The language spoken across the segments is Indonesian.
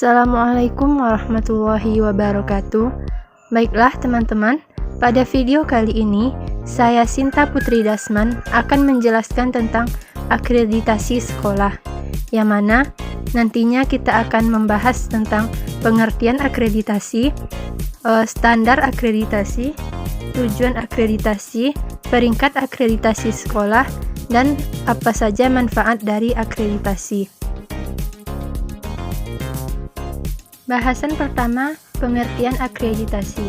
Assalamualaikum warahmatullahi wabarakatuh. Baiklah teman-teman, pada video kali ini saya Sinta Putri Dasman akan menjelaskan tentang akreditasi sekolah, yang mana nantinya kita akan membahas tentang pengertian akreditasi, standar akreditasi, tujuan akreditasi, peringkat akreditasi sekolah, dan apa saja manfaat dari akreditasi. Bahasan pertama, pengertian akreditasi.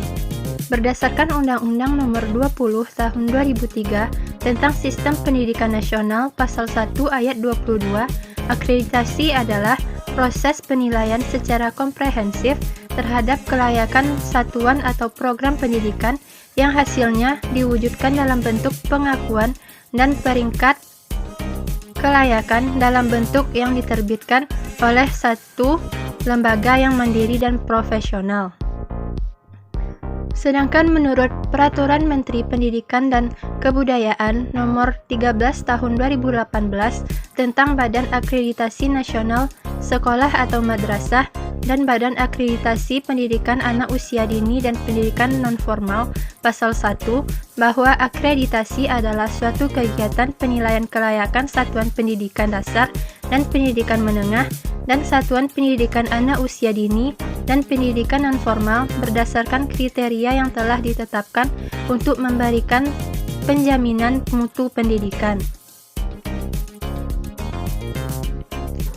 Berdasarkan Undang-Undang Nomor 20 Tahun 2003 tentang Sistem Pendidikan Nasional Pasal 1 Ayat 22, akreditasi adalah proses penilaian secara komprehensif terhadap kelayakan satuan atau program pendidikan yang hasilnya diwujudkan dalam bentuk pengakuan dan peringkat kelayakan dalam bentuk yang diterbitkan oleh satu lembaga yang mandiri dan profesional. Sedangkan menurut Peraturan Menteri Pendidikan dan Kebudayaan Nomor 13 Tahun 2018 tentang Badan Akreditasi Nasional Sekolah atau Madrasah dan Badan Akreditasi Pendidikan Anak Usia Dini dan Pendidikan Nonformal Pasal 1, bahwa akreditasi adalah suatu kegiatan penilaian kelayakan satuan pendidikan dasar dan pendidikan menengah dan satuan pendidikan anak usia dini dan pendidikan nonformal berdasarkan kriteria yang telah ditetapkan untuk memberikan penjaminan mutu pendidikan.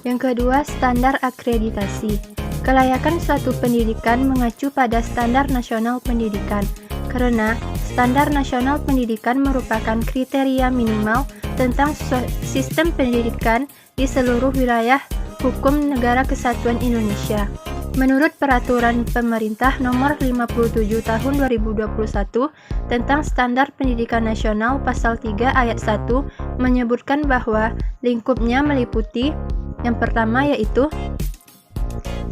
Yang kedua, standar akreditasi. Kelayakan suatu pendidikan mengacu pada standar nasional pendidikan, karena standar nasional pendidikan merupakan kriteria minimal tentang sistem pendidikan di seluruh wilayah hukum Negara Kesatuan Indonesia. Menurut Peraturan Pemerintah Nomor 57 Tahun 2021 tentang Standar Pendidikan Nasional Pasal 3 Ayat 1 menyebutkan bahwa lingkupnya meliputi yang pertama yaitu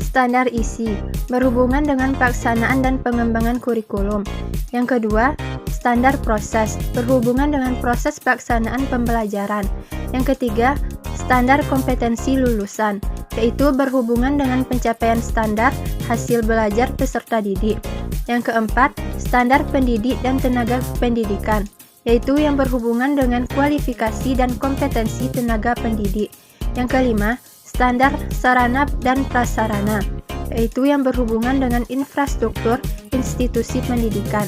standar isi, berhubungan dengan pelaksanaan dan pengembangan kurikulum. Yang kedua, standar proses, berhubungan dengan proses pelaksanaan pembelajaran. Yang ketiga, standar kompetensi lulusan, yaitu berhubungan dengan pencapaian standar hasil belajar peserta didik. Yang keempat, standar pendidik dan tenaga pendidikan, yaitu yang berhubungan dengan kualifikasi dan kompetensi tenaga pendidik. Yang kelima, standar sarana dan prasarana, yaitu yang berhubungan dengan infrastruktur institusi pendidikan.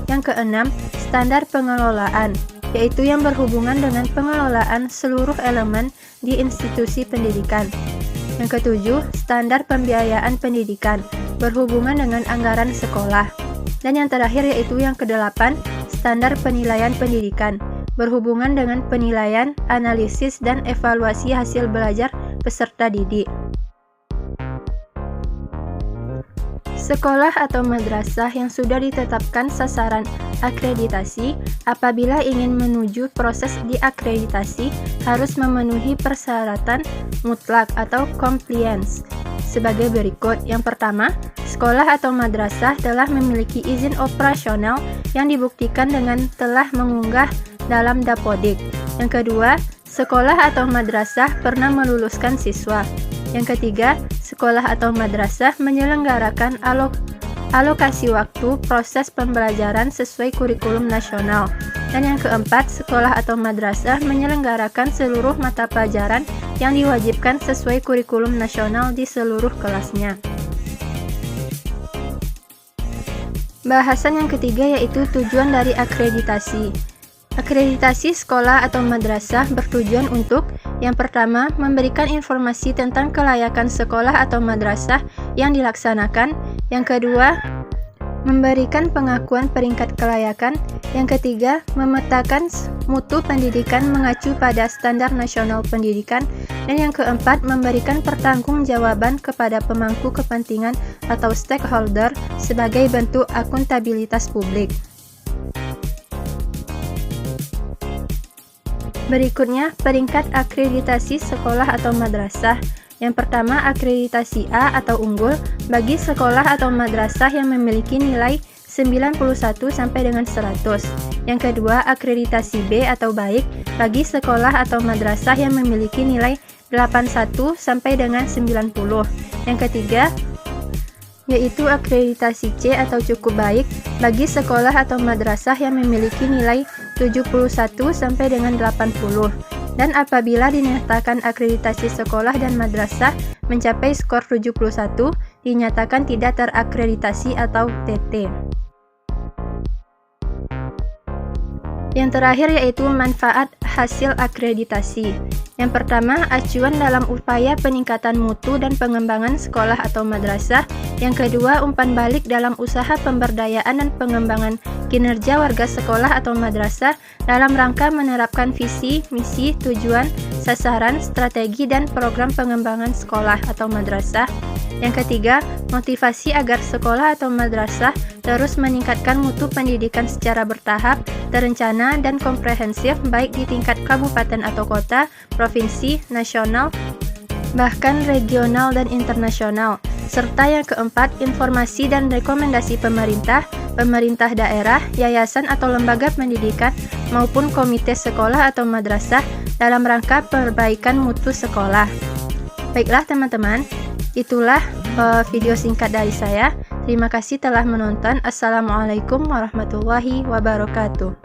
Yang keenam, standar pengelolaan, yaitu yang berhubungan dengan pengelolaan seluruh elemen di institusi pendidikan. Yang ketujuh, standar pembiayaan pendidikan, berhubungan dengan anggaran sekolah. Dan yang terakhir yaitu yang kedelapan, standar penilaian pendidikan, berhubungan dengan penilaian, analisis, dan evaluasi hasil belajar peserta didik. Sekolah atau madrasah yang sudah ditetapkan sasaran akreditasi apabila ingin menuju proses diakreditasi harus memenuhi persyaratan mutlak atau compliance sebagai berikut. Yang pertama, sekolah atau madrasah telah memiliki izin operasional yang dibuktikan dengan telah mengunggah dalam Dapodik. Yang kedua, sekolah atau madrasah pernah meluluskan siswa. Yang ketiga, sekolah atau madrasah menyelenggarakan alokasi waktu proses pembelajaran sesuai kurikulum nasional. Dan yang keempat, sekolah atau madrasah menyelenggarakan seluruh mata pelajaran yang diwajibkan sesuai kurikulum nasional di seluruh kelasnya. Bahasan yang ketiga yaitu tujuan dari akreditasi. Akreditasi sekolah atau madrasah bertujuan untuk yang pertama, memberikan informasi tentang kelayakan sekolah atau madrasah yang dilaksanakan. Yang kedua, memberikan pengakuan peringkat kelayakan. Yang ketiga, memetakan mutu pendidikan mengacu pada standar nasional pendidikan. Dan yang keempat, memberikan pertanggungjawaban kepada pemangku kepentingan atau stakeholder sebagai bentuk akuntabilitas publik. Berikutnya, peringkat akreditasi sekolah atau madrasah. Yang pertama, akreditasi A atau unggul bagi sekolah atau madrasah yang memiliki nilai 91 sampai dengan 100. Yang kedua, akreditasi B atau baik bagi sekolah atau madrasah yang memiliki nilai 81 sampai dengan 90. Yang ketiga, yaitu akreditasi C atau cukup baik bagi sekolah atau madrasah yang memiliki nilai 71 sampai dengan 80. Dan apabila dinyatakan akreditasi sekolah dan madrasah mencapai skor 71, dinyatakan tidak terakreditasi atau TT. Yang terakhir yaitu manfaat hasil akreditasi. Yang pertama, acuan dalam upaya peningkatan mutu dan pengembangan sekolah atau madrasah. Yang kedua, umpan balik dalam usaha pemberdayaan dan pengembangan kinerja warga sekolah atau madrasah dalam rangka menerapkan visi, misi, tujuan, sasaran, strategi, dan program pengembangan sekolah atau madrasah. Yang ketiga, motivasi agar sekolah atau madrasah terus meningkatkan mutu pendidikan secara bertahap, terencana, dan komprehensif baik di tingkat kabupaten atau kota, provinsi, nasional, bahkan regional dan internasional. Serta yang keempat, informasi dan rekomendasi pemerintah, pemerintah daerah, yayasan atau lembaga pendidikan, maupun komite sekolah atau madrasah dalam rangka perbaikan mutu sekolah. Baiklah teman-teman, itulah video singkat dari saya. Terima kasih telah menonton. Assalamualaikum warahmatullahi wabarakatuh.